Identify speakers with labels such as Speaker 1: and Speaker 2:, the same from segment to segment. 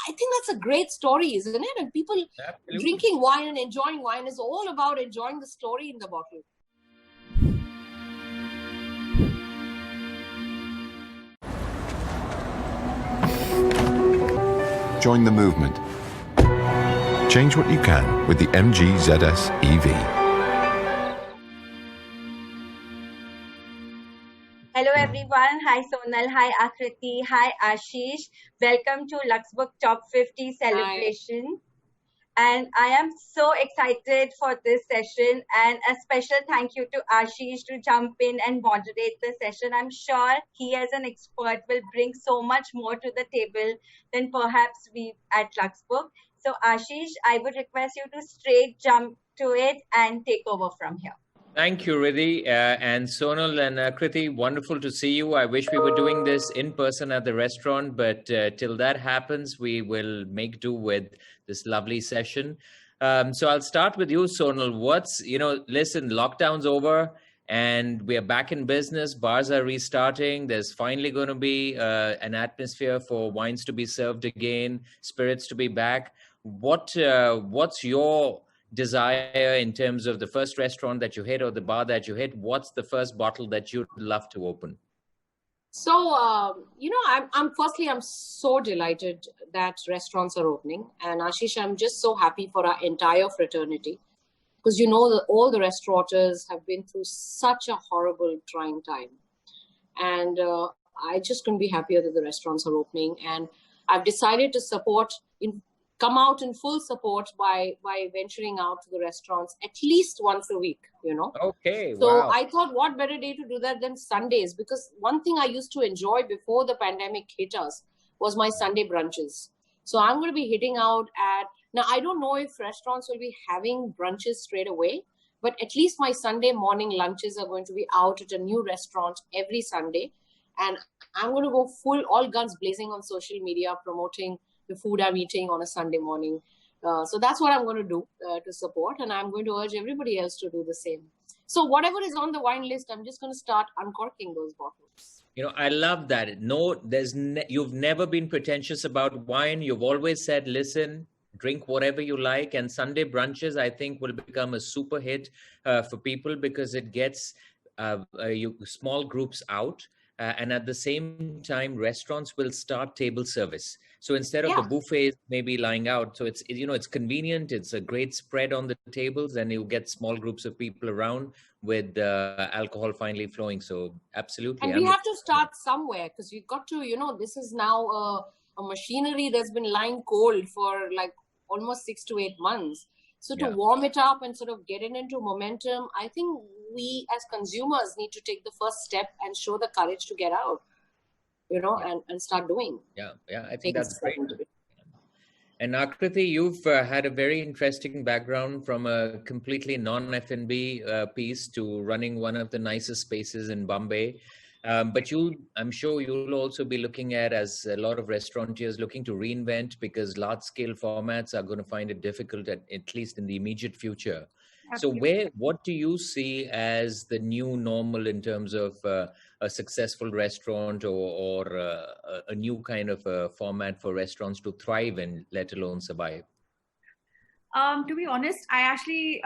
Speaker 1: I think that's a great story, isn't it? And people drinking wine and enjoying wine is all about enjoying the story in the bottle.
Speaker 2: Join the movement. Change what you can with the MG ZS EV.
Speaker 3: Hello everyone. Hi Sonal. Hi Akriti. Hi Ashish. Welcome to Luxbook Top 50 celebration. Hi. And I am so excited for this session, and a special thank you to Ashish to jump in and moderate the session. I'm sure he as an expert will bring so much more to the table than perhaps we at Luxbook. So Ashish, I would request you to straight jump to it and take over from here.
Speaker 4: Thank you, Riddhi, and Sonal and Akriti. Wonderful to see you. I wish we were doing this in person at the restaurant, but till that happens, we will make do with this lovely session. So I'll start with you, Sonal. Listen, lockdown's over and we are back in business. Bars are restarting. There's finally going to be an atmosphere for wines to be served again, spirits to be back. What's your desire in terms of the first restaurant that you hit or the bar that you hit? What's the first bottle that you'd love to open?
Speaker 1: So, I'm so delighted that restaurants are opening. And Ashish, I'm just so happy for our entire fraternity. Because all the restaurateurs have been through such a horrible, trying time. And I just couldn't be happier that the restaurants are opening. And I've decided to come out in full support by venturing out to the restaurants at least once a week,
Speaker 4: Okay,
Speaker 1: So
Speaker 4: wow.
Speaker 1: I thought what better day to do that than Sundays, because one thing I used to enjoy before the pandemic hit us was my Sunday brunches. So I'm going to be hitting out now I don't know if restaurants will be having brunches straight away, but at least my Sunday morning lunches are going to be out at a new restaurant every Sunday. And I'm going to go all guns blazing on social media, promoting the food I'm eating on a Sunday morning. So that's what I'm going to do to support. And I'm going to urge everybody else to do the same. So whatever is on the wine list, I'm just going to start uncorking those bottles.
Speaker 4: I love that. You've never been pretentious about wine. You've always said, listen, drink whatever you like. And Sunday brunches, I think, will become a super hit for people because it gets small groups out. And at the same time, restaurants will start table service. So instead of the buffets maybe lying out, so it's convenient. It's a great spread on the tables, and you get small groups of people around with alcohol finally flowing. So absolutely.
Speaker 1: And we have to start somewhere, because you've got to, this is now a machinery that's been lying cold for like almost 6 to 8 months. So to warm it up and sort of get it into momentum, I think we as consumers need to take the first step and show the courage to get out, and start doing.
Speaker 4: Yeah, I think that's great. And Akriti, you've had a very interesting background from a completely non-F&B piece to running one of the nicest spaces in Bombay. But I'm sure you'll also be looking at, as a lot of restaurateurs looking to reinvent, because large-scale formats are going to find it difficult, at least in the immediate future. Absolutely. So what do you see as the new normal in terms of a successful restaurant or a new kind of a format for restaurants to thrive and let alone survive?
Speaker 5: To be honest, I actually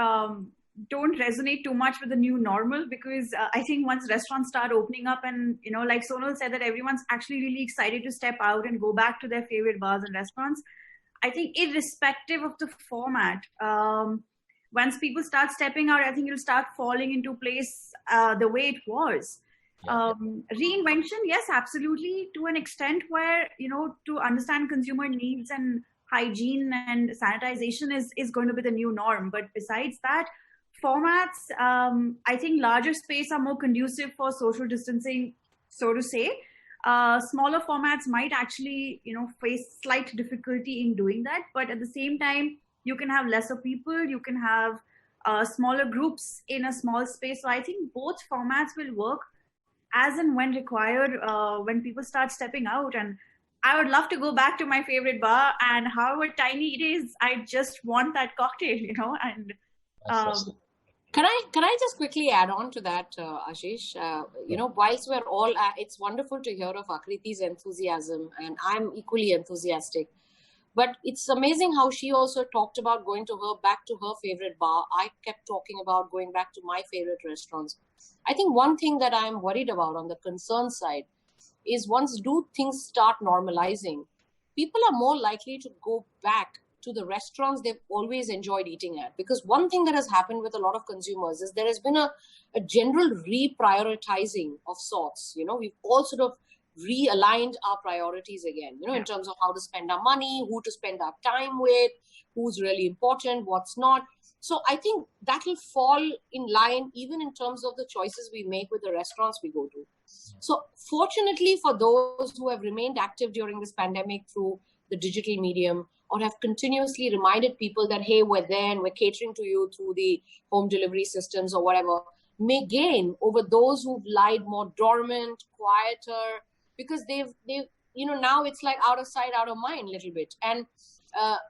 Speaker 5: don't resonate too much with the new normal, because I think once restaurants start opening up and, like Sonal said, that everyone's actually really excited to step out and go back to their favorite bars and restaurants. I think irrespective of the format, once people start stepping out, I think it'll start falling into place the way it was. Reinvention, yes, absolutely, to an extent where, to understand consumer needs and hygiene and sanitization is going to be the new norm. But besides that, formats, I think larger space are more conducive for social distancing, so to say. Smaller formats might actually, face slight difficulty in doing that. But at the same time, you can have lesser people, you can have smaller groups in a small space. So I think both formats will work as and when required when people start stepping out. And I would love to go back to my favorite bar, and however tiny it is, I just want that cocktail, and
Speaker 1: Can I just quickly add on to that, Ashish? Whilst we're all, it's wonderful to hear of Akriti's enthusiasm, and I'm equally enthusiastic. But it's amazing how she also talked about going back to her favorite bar. I kept talking about going back to my favorite restaurants. I think one thing that I'm worried about on the concern side is once things start normalizing, people are more likely to go back to the restaurants they've always enjoyed eating at. Because one thing that has happened with a lot of consumers is there has been a general reprioritizing of sorts. We've all sort of realigned our priorities again, in terms of how to spend our money, who to spend our time with, who's really important, what's not. So I think that will fall in line even in terms of the choices we make with the restaurants we go to. So fortunately for those who have remained active during this pandemic through the digital medium, or have continuously reminded people that, hey, we're there and we're catering to you through the home delivery systems or whatever, may gain over those who've lied more dormant, quieter, because they've now it's like out of sight, out of mind a little bit. And,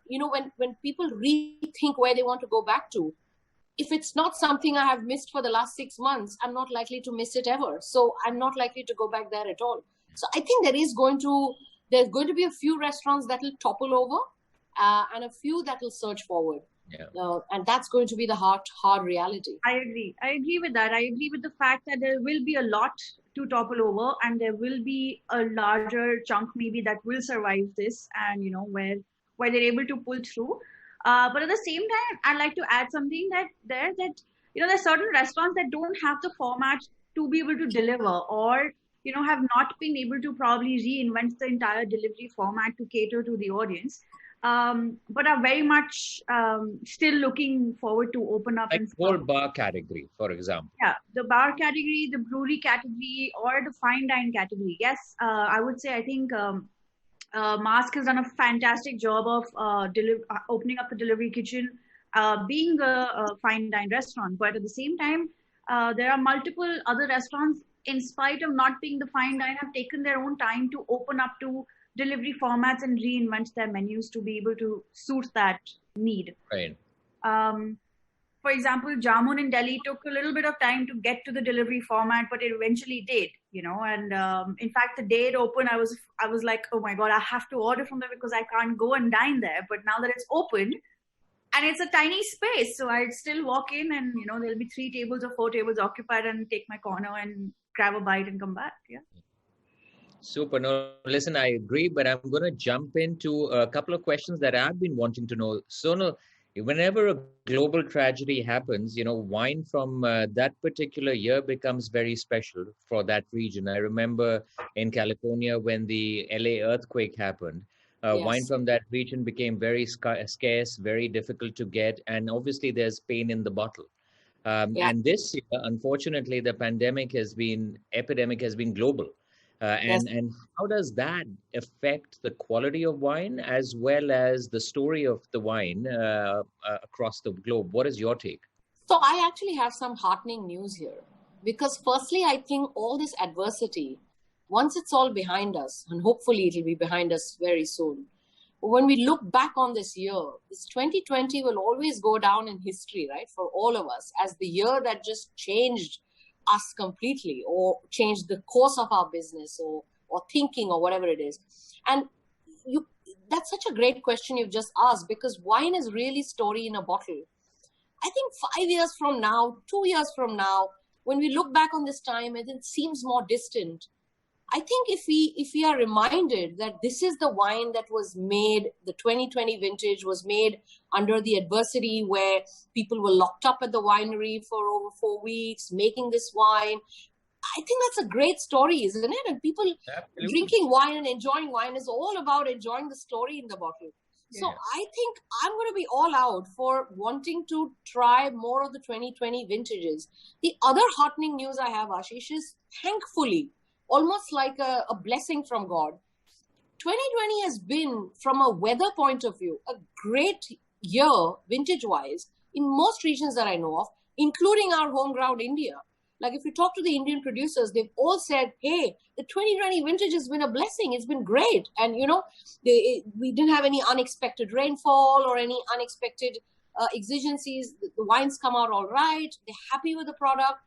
Speaker 1: when people rethink where they want to go back to, if it's not something I have missed for the last 6 months, I'm not likely to miss it ever. So I'm not likely to go back there at all. So I think there's going to be a few restaurants that will topple over and a few that will surge forward.
Speaker 4: Yeah.
Speaker 1: And that's going to be the hard reality.
Speaker 5: I agree with that. I agree with the fact that there will be a lot to topple over, and there will be a larger chunk maybe that will survive this, and where they're able to pull through. But at the same time, I'd like to add something that there's certain restaurants that don't have the format to be able to deliver, or have not been able to probably reinvent the entire delivery format to cater to the audience. But are very much still looking forward to open up.
Speaker 4: Like whole bar category, for example.
Speaker 5: Yeah, the bar category, the brewery category, or the fine dine category. Yes, I would say I think Mask has done a fantastic job of opening up the delivery kitchen, being a fine dine restaurant. But at the same time, there are multiple other restaurants, in spite of not being the fine dine, have taken their own time to open up to delivery formats and reinvent their menus to be able to suit that need.
Speaker 4: Right.
Speaker 5: For example, Jamun in Delhi took a little bit of time to get to the delivery format, but it eventually did, and in fact, the day it opened, I was like, oh my God, I have to order from there because I can't go and dine there. But now that it's open and it's a tiny space, so I'd still walk in and, there'll be 3 tables or 4 tables occupied and take my corner and grab a bite and come back. Yeah.
Speaker 4: Super. No, listen, I agree, but I'm going to jump into a couple of questions that I've been wanting to know. Sonal, whenever a global tragedy happens, wine from that particular year becomes very special for that region. I remember in California when the LA earthquake happened, wine from that region became very scarce, very difficult to get. And obviously there's pain in the bottle. And this year, unfortunately, the epidemic has been global. And how does that affect the quality of wine as well as the story of the wine across the globe? What is your take?
Speaker 1: So I actually have some heartening news here, because firstly, I think all this adversity, once it's all behind us, and hopefully it'll be behind us very soon, when we look back on this year, this 2020 will always go down in history, right, for all of us, as the year that just changed us completely, or change the course of our business, or thinking, or whatever it is. And that's such a great question you've just asked, because wine is really story in a bottle. I think 5 years from now, 2 years from now, when we look back on this time and it seems more distant, I think if we are reminded that this is the wine that was made, the 2020 vintage was made under the adversity where people were locked up at the winery for over 4 weeks, making this wine. I think that's a great story, isn't it? And people drinking wine and enjoying wine is all about enjoying the story in the bottle. Yeah. So I think I'm going to be all out for wanting to try more of the 2020 vintages. The other heartening news I have, Ashish, is thankfully, almost like a blessing from God, 2020 has been, from a weather point of view, a great year vintage-wise in most regions that I know of, including our home ground, India. Like if you talk to the Indian producers, they've all said, hey, the 2020 vintage has been a blessing. It's been great. And, we didn't have any unexpected rainfall or any unexpected exigencies. The wines come out all right. They're happy with the product.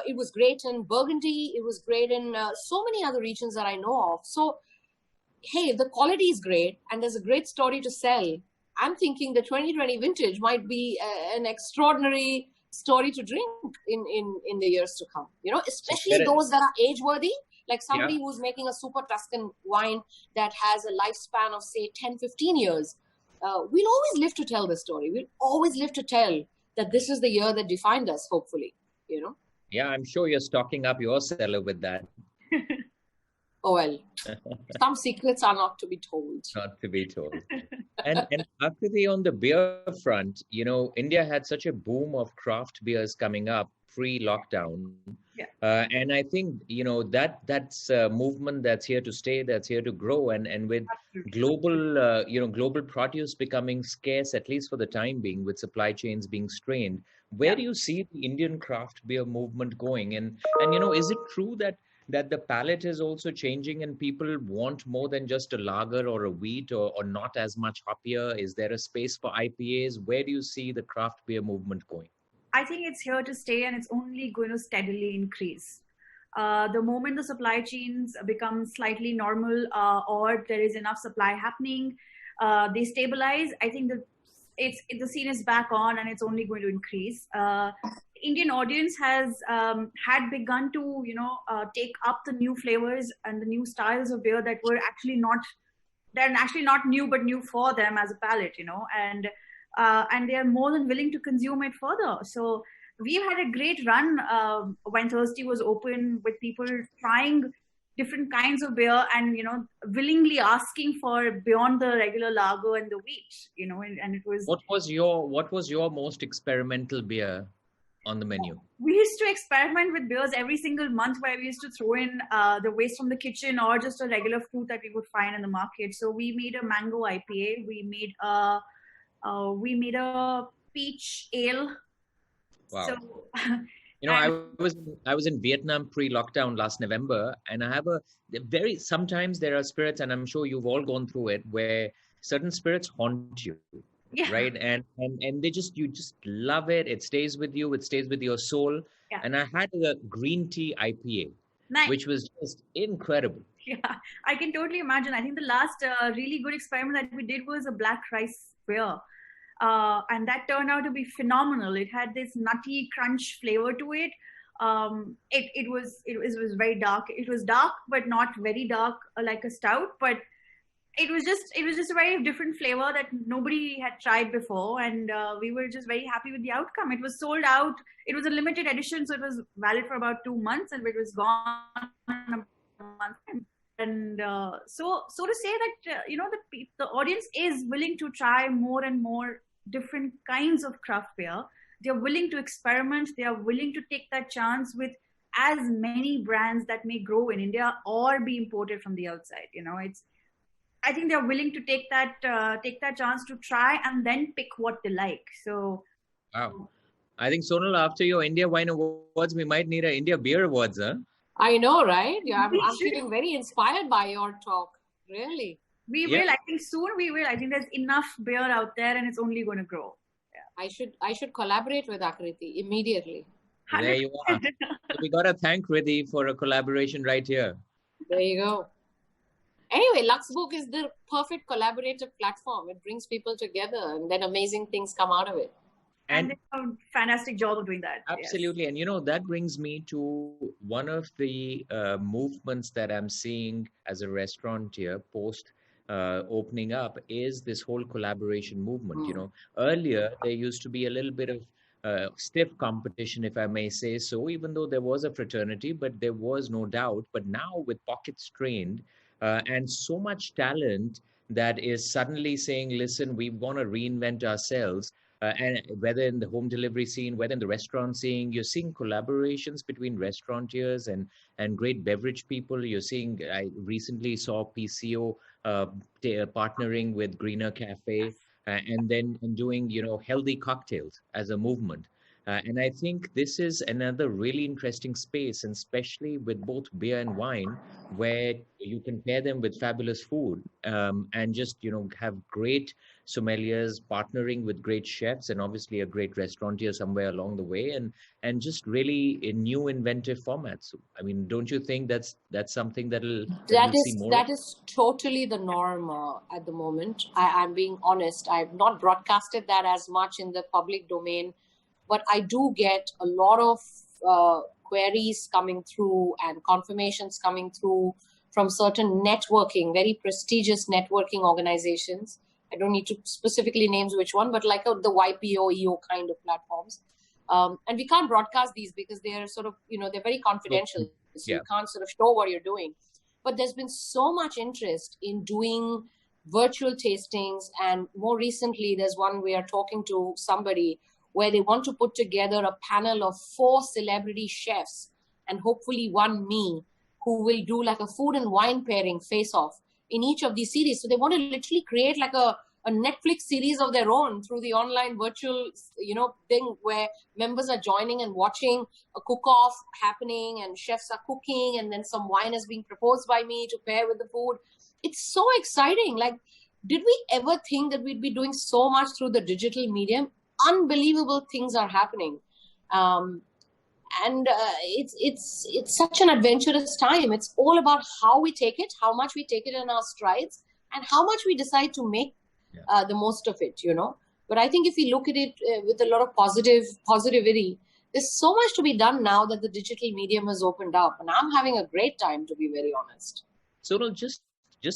Speaker 1: It was great in Burgundy. It was great in so many other regions that I know of. So hey, if the quality is great and there's a great story to sell, I'm thinking the 2020 vintage might be an extraordinary story to drink in the years to come. Especially those that are age worthy, like somebody who's making a super Tuscan wine that has a lifespan of say 10, 15 years. We'll always live to tell the story. We'll always live to tell that this is the year that defined us, hopefully.
Speaker 4: Yeah, I'm sure you're stocking up your cellar with that.
Speaker 1: Oh, well, some secrets are not to be told.
Speaker 4: Not to be told. And Akriti, on the beer front, India had such a boom of craft beers coming up pre-lockdown.
Speaker 5: Yeah.
Speaker 4: And I think, that's a movement that's here to stay, that's here to grow. And with global produce becoming scarce, at least for the time being, with supply chains being strained, where do you see the Indian craft beer movement going? And is it true that the palate is also changing and people want more than just a lager or a wheat or not as much hoppier? Is there a space for IPAs? Where do you see the craft beer movement going?
Speaker 5: I think it's here to stay and it's only going to steadily increase. The moment the supply chains become slightly normal or there is enough supply happening, they stabilize. I think the scene is back on and it's only going to increase. Indian audience has had begun to take up the new flavors and the new styles of beer that were actually not new but new for them as a palate, and they are more than willing to consume it further. So we've had a great run when Thirsty was open, with people trying different kinds of beer and willingly asking for beyond the regular lager and the wheat, and it was.
Speaker 4: What was your most experimental beer on the menu?
Speaker 5: We used to experiment with beers every single month, where we used to throw in the waste from the kitchen or just a regular fruit that we would find in the market. So we made a mango IPA. We made a peach ale.
Speaker 4: Wow.
Speaker 5: So,
Speaker 4: I was in Vietnam pre-lockdown last November, and I have sometimes there are spirits, and I'm sure you've all gone through it, where certain spirits haunt you. Yeah. Right. And you just love it. It stays with you. It stays with your soul.
Speaker 5: Yeah.
Speaker 4: And I had a green tea IPA, which was just incredible.
Speaker 5: Yeah, I can totally imagine. I think the last really good experiment that we did was a black rice beer. And that turned out to be phenomenal. It had this nutty crunch flavor to it. It was very dark. It was dark, but not very dark like a stout, but it was just a very different flavor that nobody had tried before, and we were just very happy with the outcome. It was sold out. It was a limited edition, so it was valid for about 2 months, and it was gone in a month. And so to say that the audience is willing to try more and more different kinds of craft beer. They are willing to experiment. They are willing to take that chance with as many brands that may grow in India or be imported from the outside. I think they're willing to take that chance to try and then pick what they like. So,
Speaker 4: wow. I think, Sonal, after your India Wine Awards, we might need an India Beer Awards, huh?
Speaker 1: I know, right? Yeah, I'm feeling very inspired by your talk. Really.
Speaker 5: We will. I think soon we will. I think there's enough beer out there and it's only going to grow.
Speaker 1: Yeah. I should collaborate with Akriti immediately.
Speaker 4: There you are. So we got to thank Riddhi for a collaboration right here.
Speaker 1: There you go. Anyway, Luxbook is the perfect collaborative platform. It brings people together and then amazing things come out of it.
Speaker 5: And they do a fantastic job of doing that.
Speaker 4: Absolutely. Yes. And that brings me to one of the movements that I'm seeing as a restaurateur post opening up is this whole collaboration movement. Earlier there used to be a little bit of stiff competition, if I may say so, even though there was a fraternity, but there was no doubt. But now with pockets strained, and so much talent that is suddenly saying, listen, we want to reinvent ourselves. And whether in the home delivery scene, whether in the restaurant scene, you're seeing collaborations between restaurateurs and great beverage people. You're seeing, I recently saw PCO partnering with Greener Cafe and doing, healthy cocktails as a movement. And I think this is another really interesting space, and especially with both beer and wine, where you can pair them with fabulous food, and just, have great sommeliers partnering with great chefs, and obviously a great restaurateur somewhere along the way, and just really in new inventive formats. I mean, don't you think that's something that we'll see more of?
Speaker 1: That is totally the norm at the moment. I'm being honest. I've not broadcasted that as much in the public domain, but I do get a lot of queries coming through and confirmations coming through from certain networking, very prestigious networking organizations. I don't need to specifically names which one, but like the YPO, EO kind of platforms. And we can't broadcast these because they're sort of, they're very confidential. So you can't sort of show what you're doing. But there's been so much interest in doing virtual tastings. And more recently, there's one we are talking to somebody where they want to put together a panel of 4 celebrity chefs and hopefully one me, who will do like a food and wine pairing face-off in each of these series. So they want to literally create like a Netflix series of their own through the online virtual, thing where members are joining and watching a cook-off happening and chefs are cooking and then some wine is being proposed by me to pair with the food. It's so exciting. Like, did we ever think that we'd be doing so much through the digital medium? Unbelievable things are happening. And it's such an adventurous time. It's all about how we take it, how much we take it in our strides, and how much we decide to make the most of it, But I think if we look at it with a lot of positivity, there's so much to be done now that the digital medium has opened up, and I'm having a great time, to be very honest.
Speaker 4: So just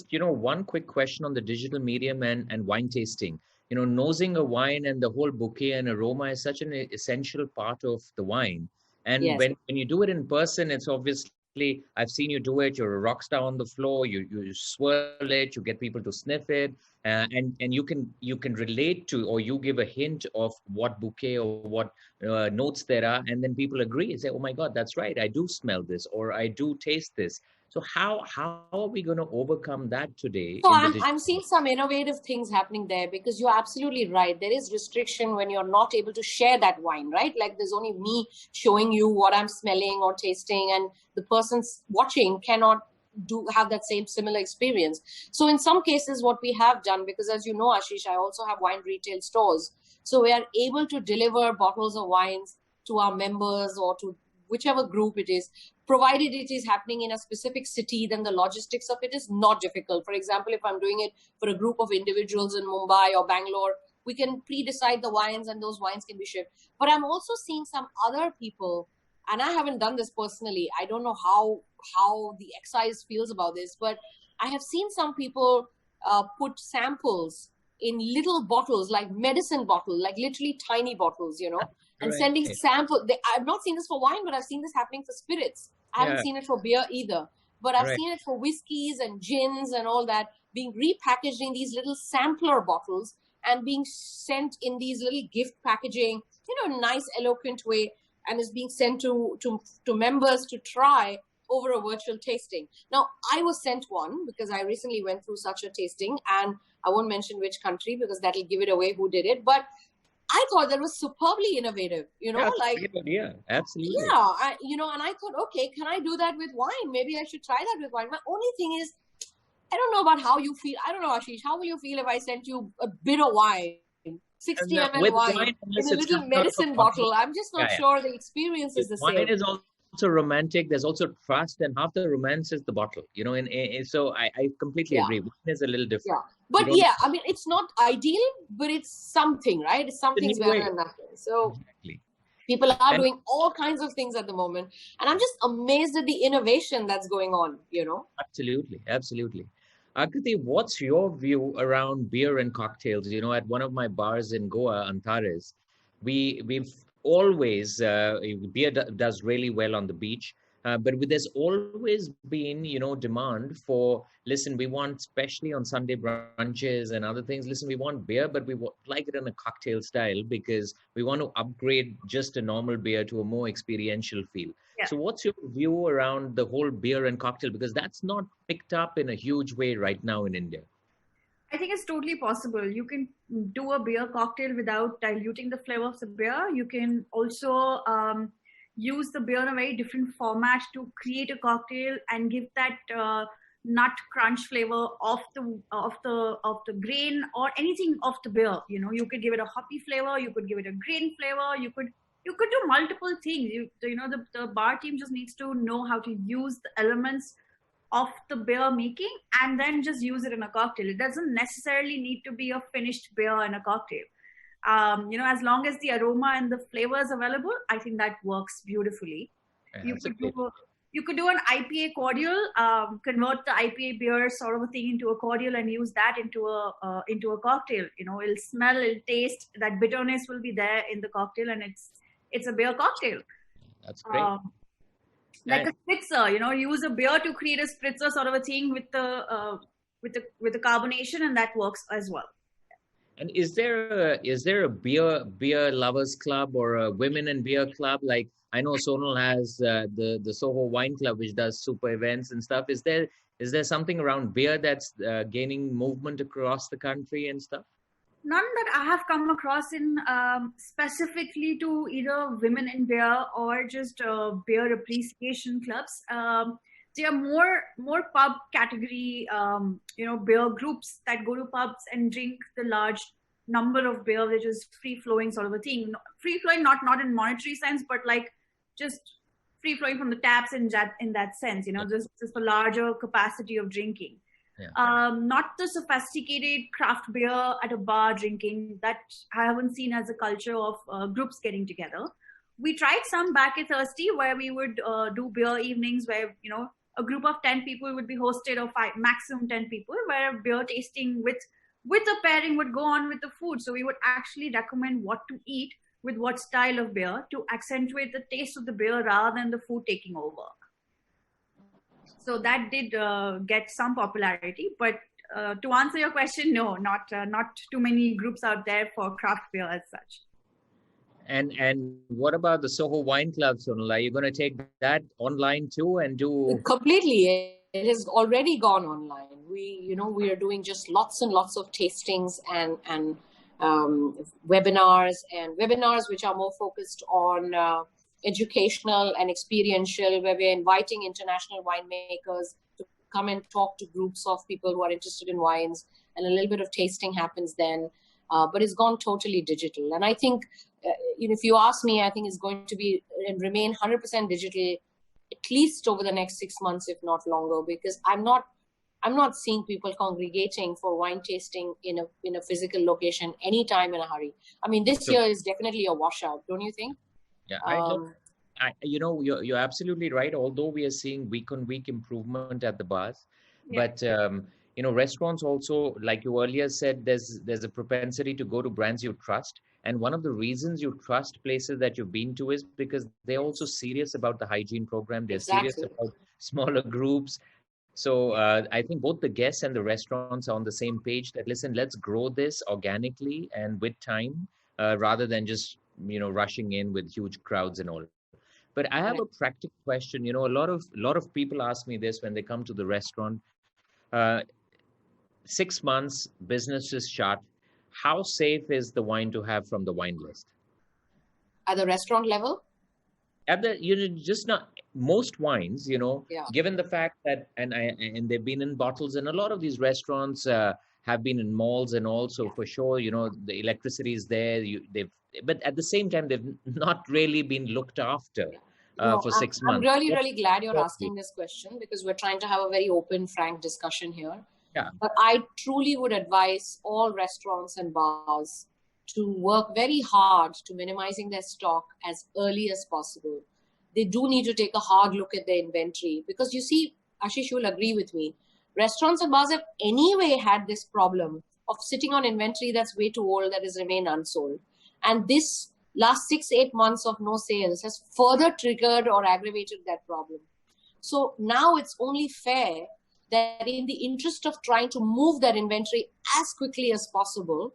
Speaker 4: one quick question on the digital medium and wine tasting. Nosing a wine and the whole bouquet and aroma is such an essential part of the wine. And when you do it in person, it's obviously, I've seen you do it. You're a rock star on the floor. You swirl it. You get people to sniff it, and you can relate to, or you give a hint of what bouquet or what notes there are, and then people agree. Say, "Oh my God, that's right. I do smell this, or I do taste this." So how are we going to overcome that today?
Speaker 1: So I'm seeing some innovative things happening there, because you're absolutely right. There is restriction when you're not able to share that wine, right? Like there's only me showing you what I'm smelling or tasting, and the person watching cannot have that same similar experience. So in some cases, what we have done, because as you know, Ashish, I also have wine retail stores. So we are able to deliver bottles of wines to our members or to whichever group it is, provided it is happening in a specific city, then the logistics of it is not difficult. For example, if I'm doing it for a group of individuals in Mumbai or Bangalore, we can pre-decide the wines and those wines can be shipped. But I'm also seeing some other people, and I haven't done this personally. I don't know how the excise feels about this, but I have seen some people put samples in little bottles, like medicine bottle, like literally tiny bottles, and sending samples. I've not seen this for wine, but I've seen this happening for spirits. I haven't seen it for beer either, but I've seen it for whiskeys and gins and all that, being repackaged in these little sampler bottles and being sent in these little gift packaging, nice, eloquent way, and is being sent to members to try over a virtual tasting. Now, I was sent one because I recently went through such a tasting, and I won't mention which country because that'll give it away who did it. But I thought that was superbly innovative,
Speaker 4: absolutely.
Speaker 1: And I thought, okay, can I do that with wine? Maybe I should try that with wine. My only thing is, I don't know about how you feel. I don't know, Ashish, how will you feel if I sent you a bit of wine, 60 ml wine in a little medicine bottle? I'm just not sure the experience is the same.
Speaker 4: Wine is also romantic. There's also trust, and half the romance is the bottle, so I completely agree. Wine is a little different.
Speaker 1: But I mean, it's not ideal, but it's something, right? Something's better than nothing. So people are doing all kinds of things at the moment, and I'm just amazed at the innovation that's going on,
Speaker 4: Absolutely. Akriti, what's your view around beer and cocktails? At one of my bars in Goa, Antares, we've always, beer does really well on the beach, but there's always been, demand for, listen, we want, especially on Sunday brunches and other things, listen, we want beer, but we like it in a cocktail style because we want to upgrade just a normal beer to a more experiential feel. Yeah. So what's your view around the whole beer and cocktail? Because that's not picked up in a huge way right now in India.
Speaker 5: I think it's totally possible. You can do a beer cocktail without diluting the flavor of the beer. You can also use the beer in a very different format to create a cocktail and give that nut crunch flavor of the grain or anything of the beer. You could give it a hoppy flavor. You could give it a grain flavor. You could do multiple things. The bar team just needs to know how to use the elements of the beer making and then just use it in a cocktail. It doesn't necessarily need to be a finished beer in a cocktail. As long as the aroma and the flavor is available, I think that works beautifully.
Speaker 4: Yeah,
Speaker 5: you could do an IPA cordial, convert the IPA beer sort of a thing into a cordial and use that into a cocktail. It'll smell, it'll taste, that bitterness will be there in the cocktail, and it's a beer cocktail.
Speaker 4: That's great.
Speaker 5: Like a spritzer, use a beer to create a spritzer sort of a thing with the carbonation, and that works as well.
Speaker 4: And is there a beer lovers club or a women in beer club? Like I know Sonal has the Soho Wine Club, which does super events and stuff. Is there something around beer that's gaining movement across the country and stuff?
Speaker 5: None that I have come across in specifically to either women in beer or just beer appreciation clubs. They are more pub category, beer groups that go to pubs and drink the large number of beer, which is free flowing sort of a thing. Free flowing, not in monetary sense, but like just free flowing from the taps in that sense. Just a larger capacity of drinking. Yeah. Not the sophisticated craft beer at a bar drinking that I haven't seen as a culture of groups getting together. We tried some back at Thirsty where we would do beer evenings where, a group of 10 people would be hosted, or maximum 10 people, where beer tasting with a pairing would go on with the food. So we would actually recommend what to eat with what style of beer to accentuate the taste of the beer rather than the food taking over. So that did get some popularity, but to answer your question, no, not too many groups out there for craft beer as such.
Speaker 4: And what about the Soho Wine Club, Sonal? Are you going to take that online too and do?
Speaker 1: Completely. It has already gone online. We are doing just lots and lots of tastings and webinars which are more focused on educational and experiential, where we're inviting international winemakers to come and talk to groups of people who are interested in wines, and a little bit of tasting happens then. But it's gone totally digital. And I think, if you ask me, I think it's going to be and remain 100% digital, at least over the next 6 months, if not longer, because I'm not seeing people congregating for wine tasting in a physical location anytime in a hurry. I mean, this year is definitely a washout, don't you think?
Speaker 4: Yeah, you're absolutely right. Although we are seeing week-on-week improvement at the bars, but restaurants also, like you earlier said, there's a propensity to go to brands you trust, and one of the reasons you trust places that you've been to is because they're also serious about the hygiene program. They're serious about smaller groups. So I think both the guests and the restaurants are on the same page that, listen, let's grow this organically and with time, rather than just rushing in with huge crowds and all. But I have a practical question. A lot of people ask me this when they come to the restaurant. 6 months, business is shut. How safe is the wine to have from the wine list?
Speaker 1: At the restaurant level?
Speaker 4: At the just not most wines, given the fact that and they've been in bottles, and a lot of these restaurants have been in malls, and also for sure, the electricity is there. But at the same time, they've not really been looked after for 6 months.
Speaker 1: I'm really glad you're asking this question, because we're trying to have a very open, frank discussion here.
Speaker 4: Yeah.
Speaker 1: But I truly would advise all restaurants and bars to work very hard to minimizing their stock as early as possible. They do need to take a hard look at their inventory, because you see, Ashish, you'll agree with me, restaurants and bars have anyway had this problem of sitting on inventory that's way too old, that has remained unsold. And this last 6-8 months of no sales has further triggered or aggravated that problem. So now it's only fair that in the interest of trying to move that inventory as quickly as possible,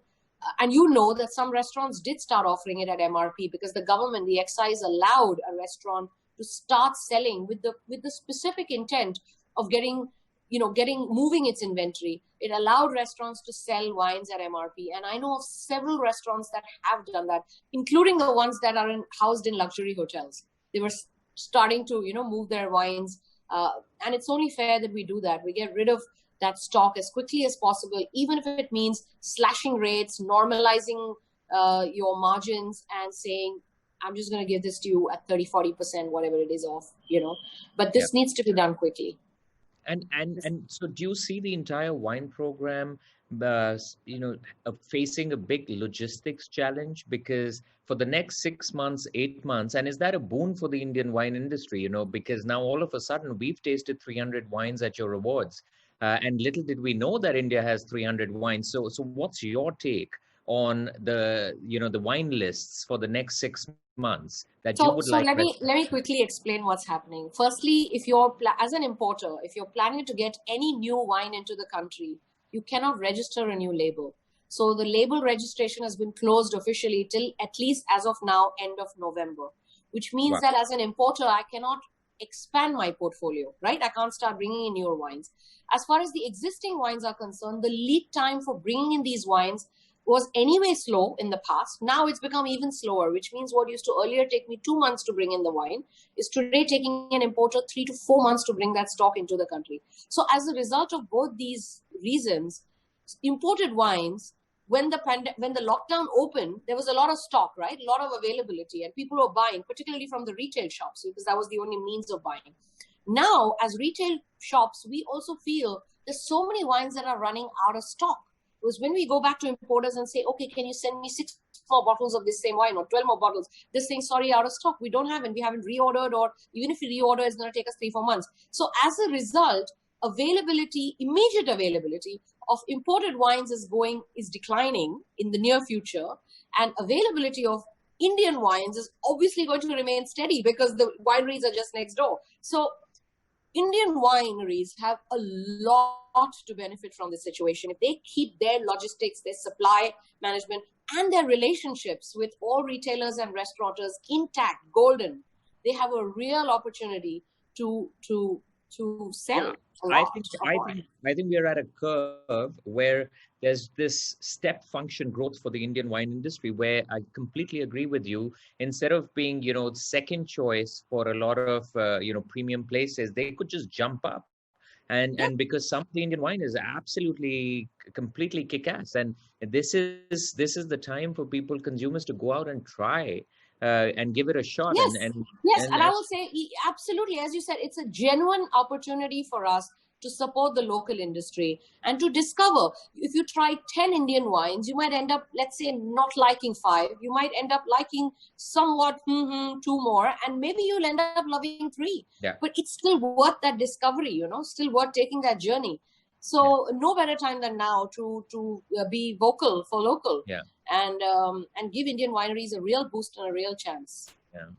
Speaker 1: and that some restaurants did start offering it at MRP because the government, the excise, allowed a restaurant to start selling with the specific intent of getting moving its inventory. It allowed restaurants to sell wines at MRP. And I know of several restaurants that have done that, including the ones that are housed in luxury hotels. They were starting to, move their wines. And it's only fair that we do that. We get rid of that stock as quickly as possible, even if it means slashing rates, normalizing your margins, and saying, I'm just going to give this to you at 30-40%, whatever it is off, But this needs to be done quickly.
Speaker 4: And so do you see the entire wine program, facing a big logistics challenge? Because for the next 6 months, 8 months, and is that a boon for the Indian wine industry? Because now all of a sudden we've tasted 300 wines at your awards, and little did we know that India has 300 wines. So what's your take on the wine lists for the next 6 months that you would like?
Speaker 1: So let me quickly explain what's happening. Firstly, if you're as an importer, if you're planning to get any new wine into the country, you cannot register a new label. So the label registration has been closed officially till at least as of now, end of November, which means that as an importer, I cannot expand my portfolio, right? I can't start bringing in newer wines. As far as the existing wines are concerned, the lead time for bringing in these wines was anyway slow in the past. Now it's become even slower, which means what used to earlier take me 2 months to bring in the wine is today taking an importer 3 to 4 months to bring that stock into the country. So as a result of both these reasons, imported wines, when the lockdown opened, there was a lot of stock, right? A lot of availability, and people were buying, particularly from the retail shops, because that was the only means of buying. Now, as retail shops, we also feel there's so many wines that are running out of stock. Because when we go back to importers and say, okay, can you send me 6 more bottles of this same wine or 12 more bottles? This thing, sorry, out of stock. We don't have it. We haven't reordered, or even if we reorder, it's going to take us 3-4 months. So as a result, immediate availability of imported wines is declining in the near future, and availability of Indian wines is obviously going to remain steady because the wineries are just next door. So Indian wineries have a lot to benefit from this situation. If they keep their logistics, their supply management, and their relationships with all retailers and restaurateurs intact, golden, they have a real opportunity to sell.
Speaker 4: I think we are at a curve where there's this step function growth for the Indian wine industry, where I completely agree with you. Instead of being, second choice for a lot of, premium places, they could just jump up. And because some of the Indian wine is absolutely, completely kick-ass. And this is the time for consumers to go out and try and give it a shot.
Speaker 1: Yes, and I will say, absolutely, as you said, it's a genuine opportunity for us to support the local industry and to discover. If you try 10 Indian wines, you might end up, let's say, not liking 5. You might end up liking somewhat 2 more, and maybe you'll end up loving 3.
Speaker 4: Yeah.
Speaker 1: But it's still worth that discovery, still worth taking that journey. So no better time than now to be vocal for local, and give Indian wineries a real boost and a real chance.
Speaker 4: Yeah.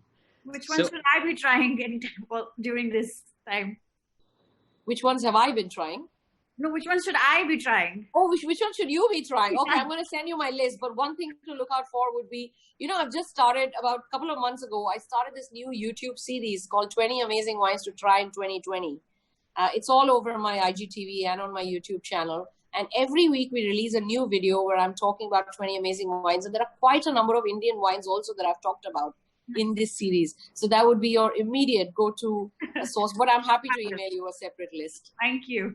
Speaker 5: Which ones should I be trying during this time?
Speaker 1: Which ones have I been trying?
Speaker 5: No, which ones should I be trying?
Speaker 1: Oh, which one should you be trying? Okay, I'm going to send you my list. But one thing to look out for would be, I've just started about a couple of months ago. I started this new YouTube series called 20 Amazing Wines to Try in 2020. It's all over my IGTV and on my YouTube channel. And every week we release a new video where I'm talking about 20 amazing wines. And there are quite a number of Indian wines also that I've talked about in this series. So that would be your immediate go-to source. But I'm happy to email you a separate list.
Speaker 5: Thank you.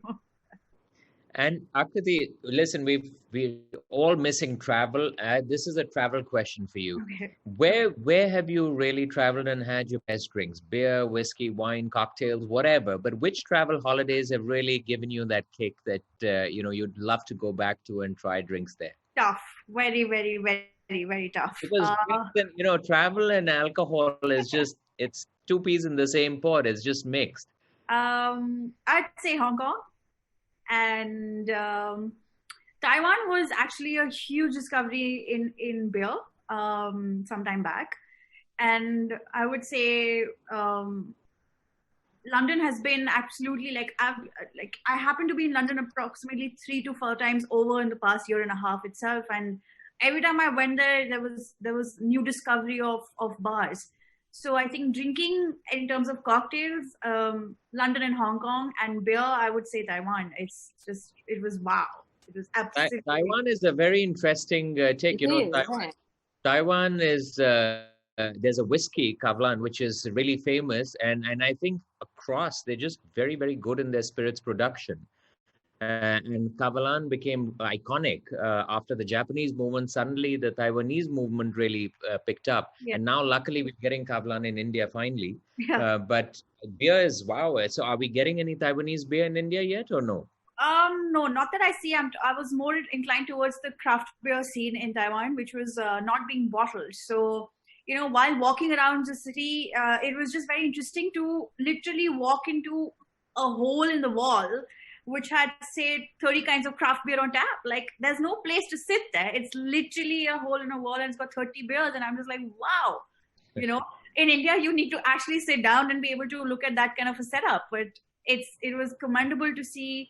Speaker 4: And Akriti, listen, we're all missing travel. This is a travel question for you.
Speaker 5: Okay.
Speaker 4: Where have you really traveled and had your best drinks? Beer, whiskey, wine, cocktails, whatever. But which travel holidays have really given you that kick that you'd love to go back to and try drinks there?
Speaker 5: Tough. Very, very, very, very tough.
Speaker 4: Because travel and alcohol is just, it's 2 peas in the same pot. It's just mixed.
Speaker 5: I'd say Hong Kong. And Taiwan was actually a huge discovery in beer some time back. And I would say London has been absolutely I happen to be in London approximately 3 to 4 times over in the past year and a half itself. And every time I went there was new discovery of bars. So I think drinking in terms of cocktails, London and Hong Kong, and beer, I would say Taiwan. It was wow. It was absolutely.
Speaker 4: Taiwan is a very interesting take.
Speaker 1: It is, isn't it?
Speaker 4: Taiwan is there's a whiskey, Kavlan, which is really famous, and I think across they're just very, very good in their spirits production. And Kavalan became iconic after the Japanese movement. Suddenly, the Taiwanese movement really picked up, and now luckily we're getting Kavalan in India finally. But beer is wow. So, are we getting any Taiwanese beer in India yet, or no?
Speaker 5: No, not that I see. I was more inclined towards the craft beer scene in Taiwan, which was not being bottled. So, while walking around the city, it was just very interesting to literally walk into a hole in the wall, which had, say, 30 kinds of craft beer on tap. Like, there's no place to sit there. It's literally a hole in a wall and it's got 30 beers. And I'm just like, wow. In India, you need to actually sit down and be able to look at that kind of a setup. But it was commendable to see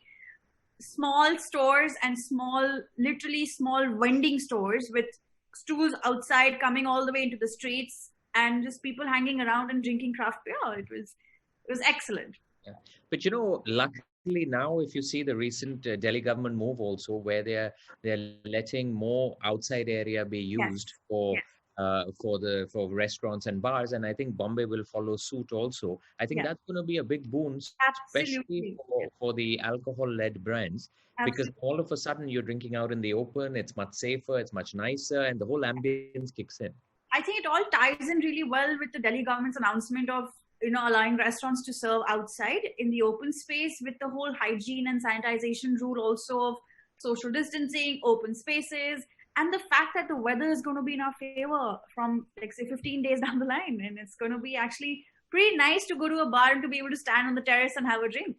Speaker 5: small stores and literally small vending stores with stools outside coming all the way into the streets and just people hanging around and drinking craft beer. It was excellent.
Speaker 4: Yeah. But luckily now, if you see the recent Delhi government move also, where they're letting more outside area be used for restaurants and bars, and I think Bombay will follow suit also. I think that's going to be a big boon, especially for the alcohol-led brands, because all of a sudden you're drinking out in the open. It's much safer, it's much nicer, and the whole ambience kicks in.
Speaker 5: I think it all ties in really well with the Delhi government's announcement of allowing restaurants to serve outside in the open space, with the whole hygiene and sanitization rule also of social distancing, open spaces, and the fact that the weather is going to be in our favor from, like, say, 15 days down the line. And it's going to be actually pretty nice to go to a bar and to be able to stand on the terrace and have a drink,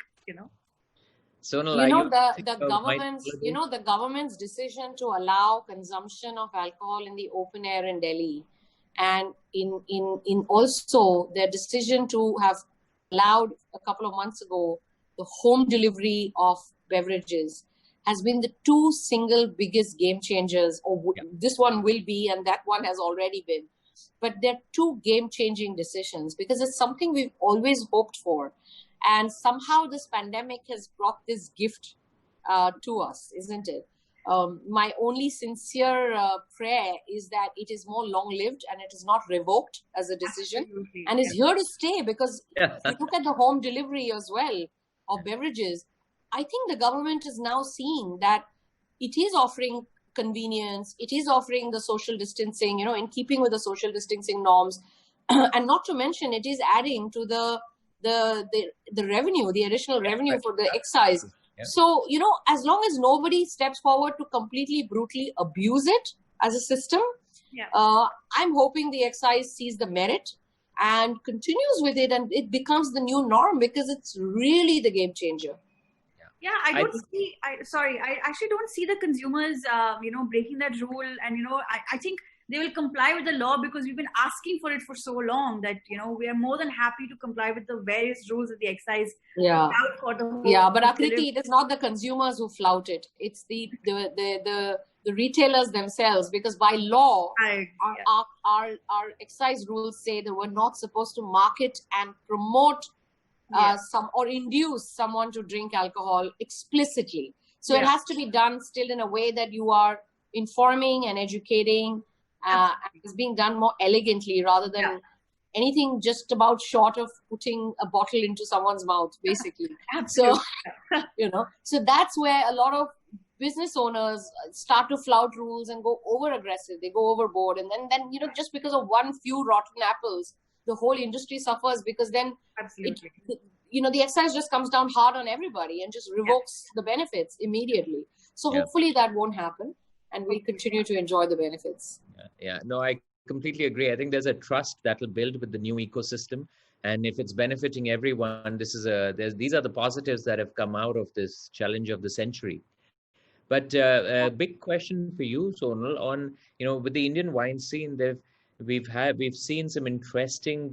Speaker 4: Sonal,
Speaker 1: the government's decision to allow consumption of alcohol in the open air in Delhi, and in also their decision to have allowed a couple of months ago the home delivery of beverages, has been the two single biggest game changers. This one will be, and that one has already been. But they're two game-changing decisions, because it's something we've always hoped for. And somehow this pandemic has brought this gift to us, isn't it? My only sincere prayer is that it is more long-lived and it is not revoked as a decision. Absolutely. And is here to stay, because if you look at the home delivery as well of beverages, I think the government is now seeing that it is offering convenience, it is offering the social distancing, in keeping with the social distancing norms, and not to mention it is adding to the revenue, the additional revenue for the excise. Yeah. So, as long as nobody steps forward to completely brutally abuse it as a system, I'm hoping the excise sees the merit and continues with it, and it becomes the new norm, because it's really the game changer.
Speaker 5: Yeah, I actually don't see the consumers, breaking that rule. And, I think they will comply with the law, because we've been asking for it for so long that, we are more than happy to comply with the various rules of the excise.
Speaker 1: Yeah. But Akriti, it is not the consumers who flout it. It's the retailers themselves, because by law, our excise rules say that we're not supposed to market and promote or induce someone to drink alcohol explicitly. So it has to be done still in a way that you are informing and educating, and it's being done more elegantly, rather than anything just about short of putting a bottle into someone's mouth, basically. So, so that's where a lot of business owners start to flout rules and go over aggressive. They go overboard, and then just because of one few rotten apples, the whole industry suffers, because then the excise just comes down hard on everybody and just revokes the benefits immediately. So hopefully that won't happen, and we'll continue to enjoy the benefits.
Speaker 4: No, I completely agree. I think there's a trust that will build with the new ecosystem, and if it's benefiting everyone, these are the positives that have come out of this challenge of the century. But a big question for you, Sonal, on with the Indian wine scene, we've seen some interesting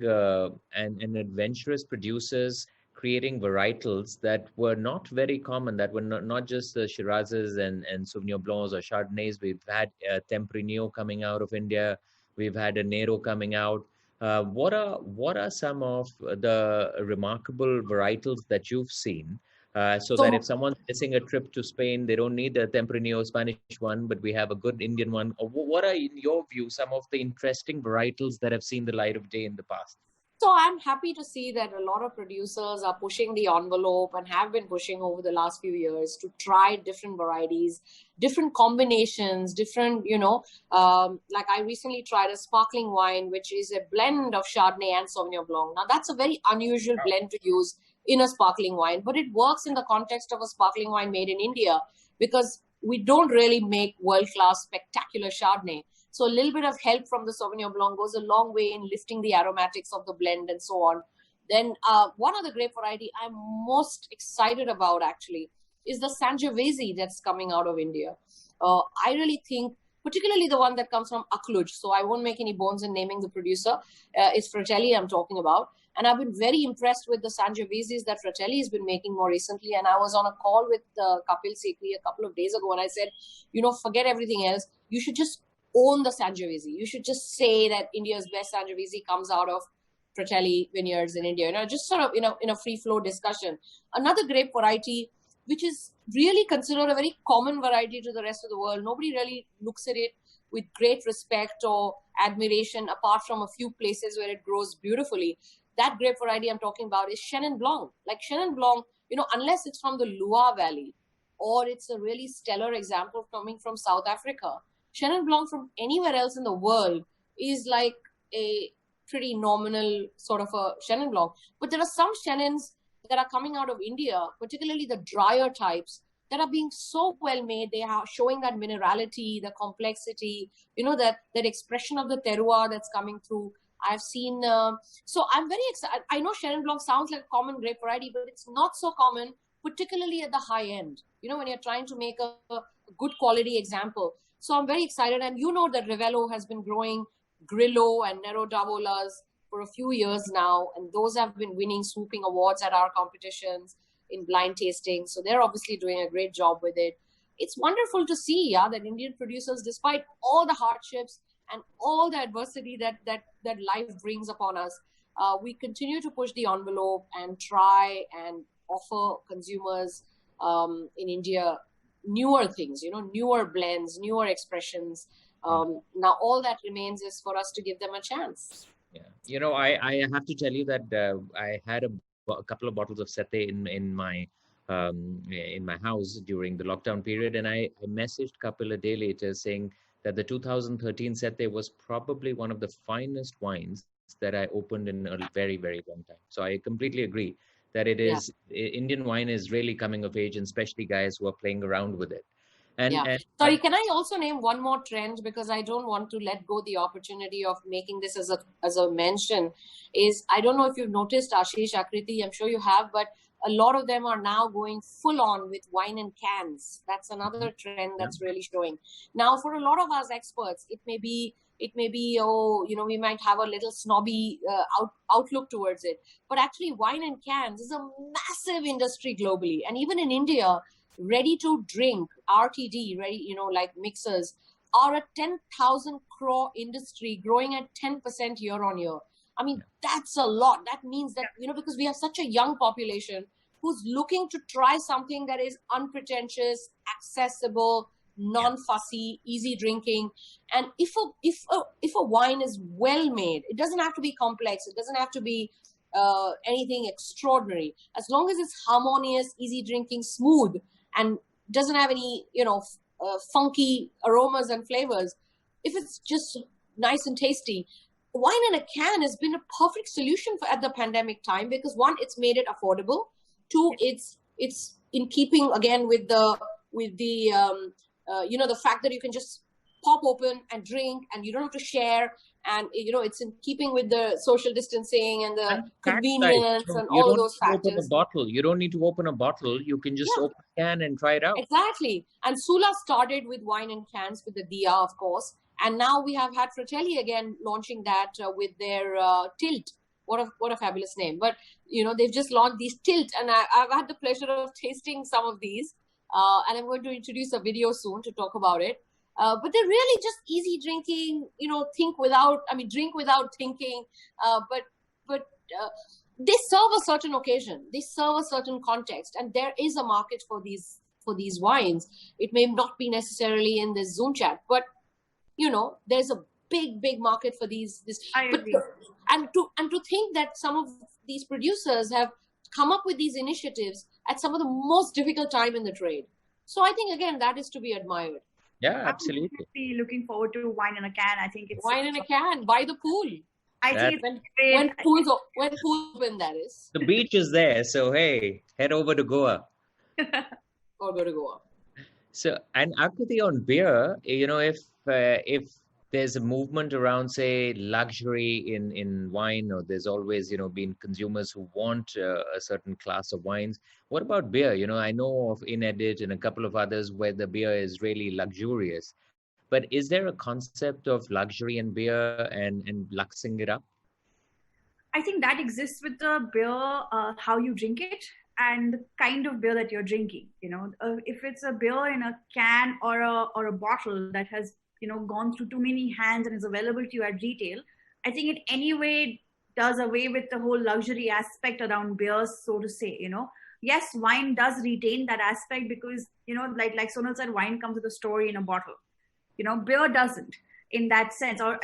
Speaker 4: and adventurous producers creating varietals that were not very common, that were not just the Shirazes and Sauvignon Blancs or Chardonnays. We've had Tempranillo coming out of India. We've had a Nero coming out. What are some of the remarkable varietals that you've seen? So that if
Speaker 1: So
Speaker 4: someone's missing a trip to Spain, they don't need the Tempranillo Spanish one, but we have a good Indian one. Or what are, in your view, some of the interesting varietals that have seen the light of day in the past?
Speaker 1: So I'm happy to see that a lot of producers are pushing the envelope and have been pushing over the last few years to try different varieties, different combinations, different, like I recently tried a sparkling wine, which is a blend of Chardonnay and Sauvignon Blanc. Now that's a very unusual blend to use in a sparkling wine, but it works in the context of a sparkling wine made in India because we don't really make world-class spectacular Chardonnay. So a little bit of help from the Sauvignon Blanc goes a long way in lifting the aromatics of the blend and so on. Then one other grape variety I'm most excited about actually is the Sangiovese that's coming out of India. I really think, particularly the one that comes from Akluj, so I won't make any bones in naming the producer. It's Fratelli I'm talking about. And I've been very impressed with the Sangioveses that Fratelli has been making more recently. And I was on a call with Kapil Sekhri a couple of days ago and I said, forget everything else. You should just own the Sangiovese. You should just say that India's best Sangiovese comes out of Fratelli vineyards in India. Just sort of in a free flow discussion. Another grape variety, which is really considered a very common variety to the rest of the world. Nobody really looks at it with great respect or admiration, apart from a few places where it grows beautifully. That grape variety I'm talking about is Chenin Blanc. Like Chenin Blanc, unless it's from the Loire Valley or it's a really stellar example coming from South Africa, Chenin Blanc from anywhere else in the world is like a pretty nominal sort of a Chenin Blanc. But there are some Chenins that are coming out of India, particularly the drier types, that are being so well made. They are showing that minerality, the complexity, that expression of the terroir that's coming through. I've seen, so I'm very excited. I know Chenin Blanc sounds like a common grape variety, but it's not so common, particularly at the high end, when you're trying to make a good quality example. So I'm very excited. And that Rivello has been growing Grillo and Nero d'Avolas for a few years now. And those have been winning swooping awards at our competitions in blind tasting. So they're obviously doing a great job with it. It's wonderful to see, that Indian producers, despite all the hardships and all the adversity that life brings upon us, we continue to push the envelope and try and offer consumers in India newer things, newer blends, newer expressions. Now all that remains is for us to give them a chance.
Speaker 4: Yeah, I have to tell you that I had a couple of bottles of Sete in my house during the lockdown period, and I messaged Kapil a day later saying that the 2013 Sete was probably one of the finest wines that I opened in a very, very long time. So I completely agree that Indian wine is really coming of age, and especially guys who are playing around with it. And
Speaker 1: sorry, can I also name one more trend, because I don't want to let go the opportunity of making this as a mention, is I don't know if you've noticed, Ashish, Akriti, I'm sure you have, but a lot of them are now going full on with wine in cans. That's another trend that's really showing. Now, for a lot of us experts, it may be, we might have a little snobby outlook towards it. But actually, wine in cans is a massive industry globally. And even in India, ready to drink, RTD, like mixers, are a 10,000 crore industry growing at 10% year on year. I mean, that's a lot. That means that, because we have such a young population who's looking to try something that is unpretentious, accessible, non-fussy, easy drinking. And if a wine is well made, it doesn't have to be complex. It doesn't have to be anything extraordinary. As long as it's harmonious, easy drinking, smooth, and doesn't have any, funky aromas and flavors. If it's just nice and tasty, wine in a can has been a perfect solution at the pandemic time, because one, it's made it affordable. Two, it's in keeping again with the fact that you can just pop open and drink, and you don't have to share, and it's in keeping with the social distancing and the convenience and all of those factors.
Speaker 4: You don't need to open a bottle. You can just open a can and try it out.
Speaker 1: Exactly. And Sula started with wine in cans with the Dia, of course. And now we have had Fratelli again launching that with their Tilt. What a fabulous name. But, they've just launched these Tilt. And I've had the pleasure of tasting some of these. And I'm going to introduce a video soon to talk about it. But they're really just easy drinking, drink without thinking. But they serve a certain occasion, they serve a certain context, and there is a market for these wines. It may not be necessarily in this Zoom chat, but there's a big market for these.
Speaker 5: I agree.
Speaker 1: And to think that some of these producers have come up with these initiatives at some of the most difficult time in the trade. So I think again that is to be admired.
Speaker 4: Yeah, absolutely.
Speaker 5: I'm definitely looking forward to wine in a can. I think it's
Speaker 1: wine in a can by the pool.
Speaker 5: I think
Speaker 1: when pools open, that is.
Speaker 4: The beach is there, so hey, head over to Goa.
Speaker 1: Or go to Goa.
Speaker 4: So, and Akriti, on beer, if there's a movement around, say, luxury in wine, or there's always, been consumers who want a certain class of wines. What about beer? I know of Inedit and a couple of others where the beer is really luxurious. But is there a concept of luxury in beer and luxing it up?
Speaker 5: I think that exists with the beer, how you drink it and the kind of beer that you're drinking. If it's a beer in a can or a bottle that has gone through too many hands and is available to you at retail, I think it anyway does away with the whole luxury aspect around beers, so to say. Yes, wine does retain that aspect because like Sonal said, wine comes with a story in a bottle. Beer doesn't in that sense, or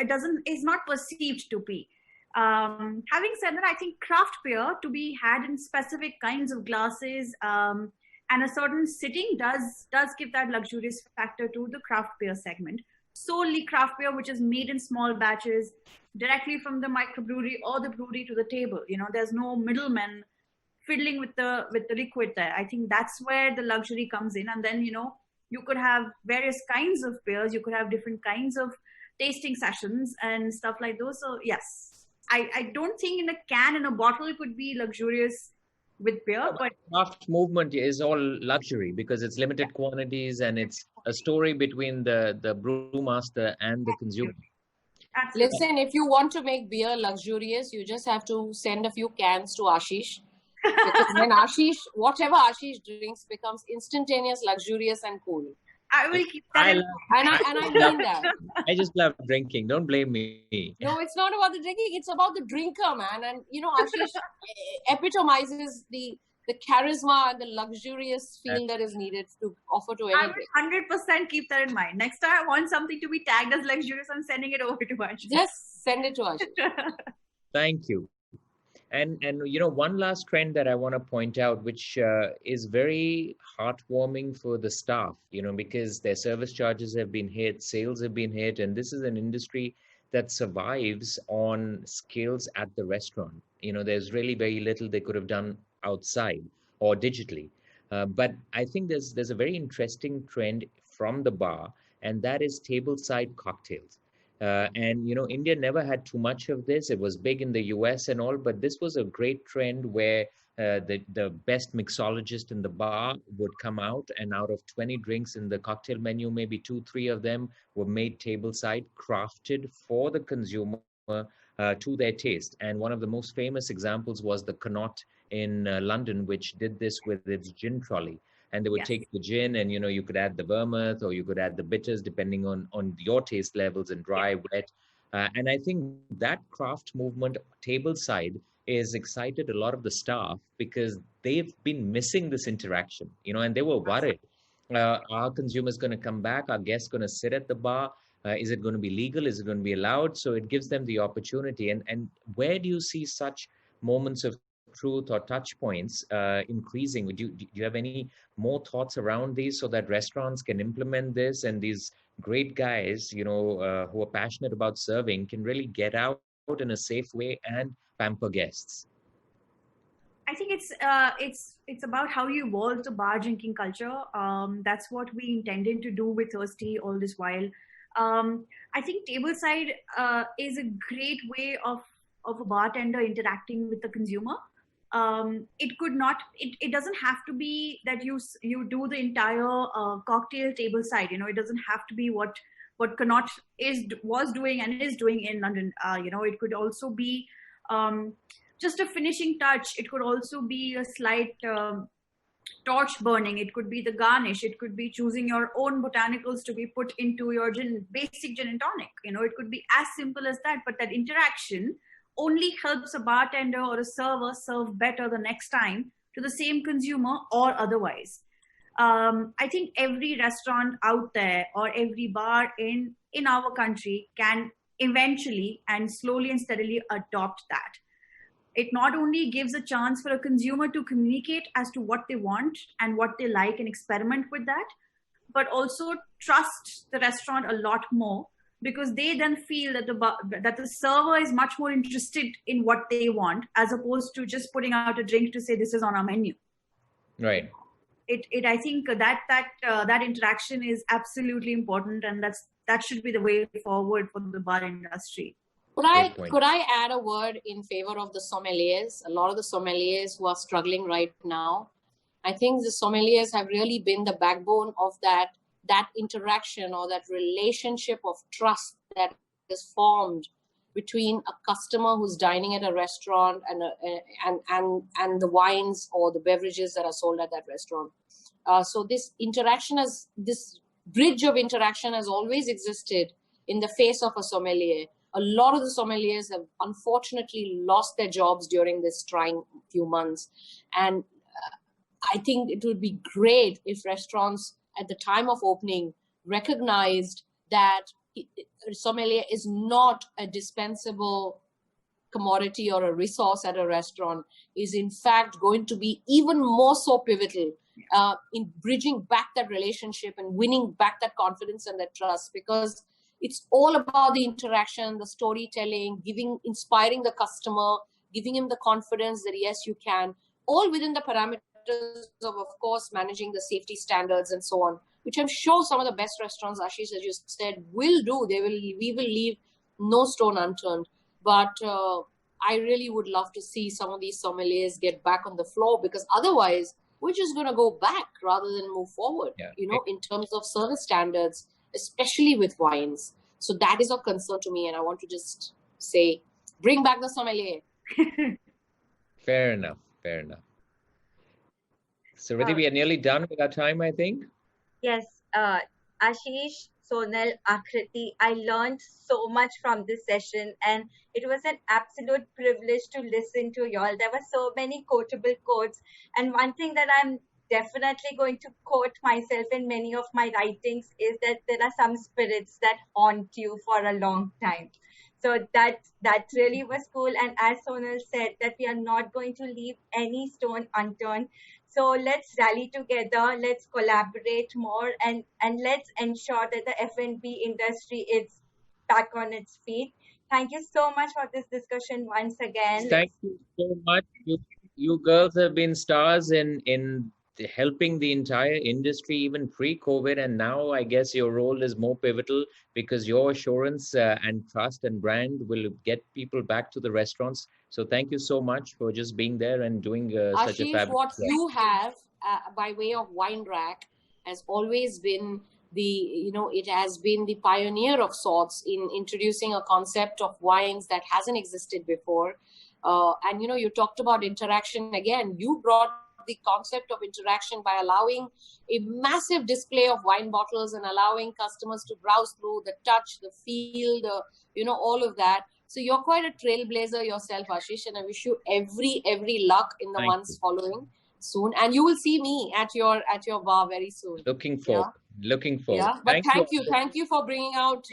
Speaker 5: is not perceived to be. Having said that, I think craft beer to be had in specific kinds of glasses and a certain sitting does give that luxurious factor to the craft beer segment. Solely craft beer, which is made in small batches directly from the microbrewery or the brewery to the table. There's no middleman fiddling with the liquid there. I think that's where the luxury comes in, and then you could have various kinds of beers. You could have different kinds of tasting sessions and stuff like those. So yes, I don't think in a can, in a bottle, it could be luxurious with beer. But
Speaker 4: craft movement is all luxury because it's limited quantities and it's a story between the brewmaster and the consumer.
Speaker 5: Absolutely.
Speaker 1: Listen, if you want to make beer luxurious, you just have to send a few cans to Ashish. Because when whatever Ashish drinks becomes instantaneous, luxurious, and cool.
Speaker 5: I will keep that in
Speaker 1: mind. And I mean that.
Speaker 4: I just love drinking. Don't blame me.
Speaker 1: No, it's not about the drinking. It's about the drinker, man. And, Ashish epitomizes the charisma and the luxurious feeling that is needed to offer to anybody.
Speaker 5: I will 100% keep that in mind. Next time I want something to be tagged as luxurious, I'm sending it over to Ashish.
Speaker 1: Just send it to Ashish.
Speaker 4: Thank you. And one last trend that I want to point out, which is very heartwarming for the staff, because their service charges have been hit, sales have been hit, and this is an industry that survives on skills at the restaurant. There's really very little they could have done outside or digitally. But I think there's a very interesting trend from the bar, and that is tableside cocktails. And India never had too much of this. It was big in the US and all, but this was a great trend where the best mixologist in the bar would come out, and out of 20 drinks in the cocktail menu, maybe 2-3 of them were made tableside, crafted for the consumer to their taste. And one of the most famous examples was the Connaught in London, which did this with its gin trolley. And they would take the gin and, you could add the vermouth or you could add the bitters depending on your taste levels and dry, wet. And I think that craft movement tableside is excited a lot of the staff because they've been missing this interaction, and they were worried. Are consumers going to come back? Are guests going to sit at the bar? Is it going to be legal? Is it going to be allowed? So it gives them the opportunity. And where do you see such moments of truth or touch points increasing? Do you have any more thoughts around these so that restaurants can implement this and these great guys, who are passionate about serving can really get out in a safe way and pamper guests?
Speaker 5: I think it's about how you evolve the bar drinking culture. That's what we intended to do with Thirsty all this while. I think tableside is a great way of a bartender interacting with the consumer. It doesn't have to be that you do the entire cocktail tableside. It doesn't have to be what Connaught was doing and is doing in London. It could also be just a finishing touch. It could also be a slight torch burning, it could be the garnish, it could be choosing your own botanicals to be put into your basic gin and tonic. It could be as simple as that, but that interaction only helps a bartender or a server serve better the next time to the same consumer or otherwise. I think every restaurant out there or every bar in our country can eventually and slowly and steadily adopt that. It not only gives a chance for a consumer to communicate as to what they want and what they like and experiment with that, but also trust the restaurant a lot more, because they then feel that the server is much more interested in what they want, as opposed to just putting out a drink to say this is on our menu.
Speaker 4: Right.
Speaker 5: I think that interaction is absolutely important, and that should be the way forward for the bar industry.
Speaker 1: Could I add a word in favor of the sommeliers? A lot of the sommeliers who are struggling right now, I think the sommeliers have really been the backbone of that interaction or that relationship of trust that is formed between a customer who's dining at a restaurant and the wines or the beverages that are sold at that restaurant. So this bridge of interaction has always existed in the face of a sommelier. A lot of the sommeliers have unfortunately lost their jobs during this trying few months. And I think it would be great if restaurants at the time of opening recognized that sommelier is not a dispensable commodity or a resource at a restaurant, is in fact going to be even more so pivotal in bridging back that relationship and winning back that confidence and that trust, because it's all about the interaction, the storytelling, inspiring the customer, giving him the confidence that yes, you can, all within the parameters of course, managing the safety standards and so on, which I'm sure some of the best restaurants, Ashish, as you said, will do. We will leave no stone unturned. But I really would love to see some of these sommeliers get back on the floor, because otherwise we're just going to go back rather than move forward, in terms of service standards, especially with wines. So that is of concern to me. And I want to just say, bring back the sommelier.
Speaker 4: Fair enough. So, Riddhi, we are nearly done with our time, I think.
Speaker 3: Yes. Ashish, Sonal, Akriti, I learned so much from this session, and it was an absolute privilege to listen to y'all. There were so many quotable quotes, and one thing that I'm definitely going to quote myself in many of my writings is that there are some spirits that haunt you for a long time. So that really was cool. And as Sonal said, that we are not going to leave any stone unturned. So let's rally together, let's collaborate more, and let's ensure that the F&B industry is back on its feet. Thank you so much for this discussion once again.
Speaker 4: Thank you so much. You girls have been stars in helping the entire industry even pre-COVID, and now I guess your role is more pivotal, because your assurance and trust and brand will get people back to the restaurants. So thank you so much for just being there and doing such a fabulous
Speaker 1: what you have by way of Wine Rack has always been it has been the pioneer of sorts in introducing a concept of wines that hasn't existed before. And you talked about interaction again. You brought the concept of interaction by allowing a massive display of wine bottles and allowing customers to browse through, the touch, the feel, all of that. So you're quite a trailblazer yourself, Ashish, and I wish you every luck in the months following soon. And you will see me at your bar very soon.
Speaker 4: Looking forward.
Speaker 1: Yeah, but thank you for bringing out,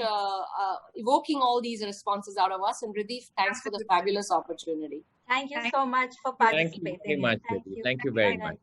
Speaker 1: evoking all these responses out of us. And Riddhi, thanks for the fabulous opportunity.
Speaker 3: Thank you so much for participating.
Speaker 4: Thank you very much. Thank you very much.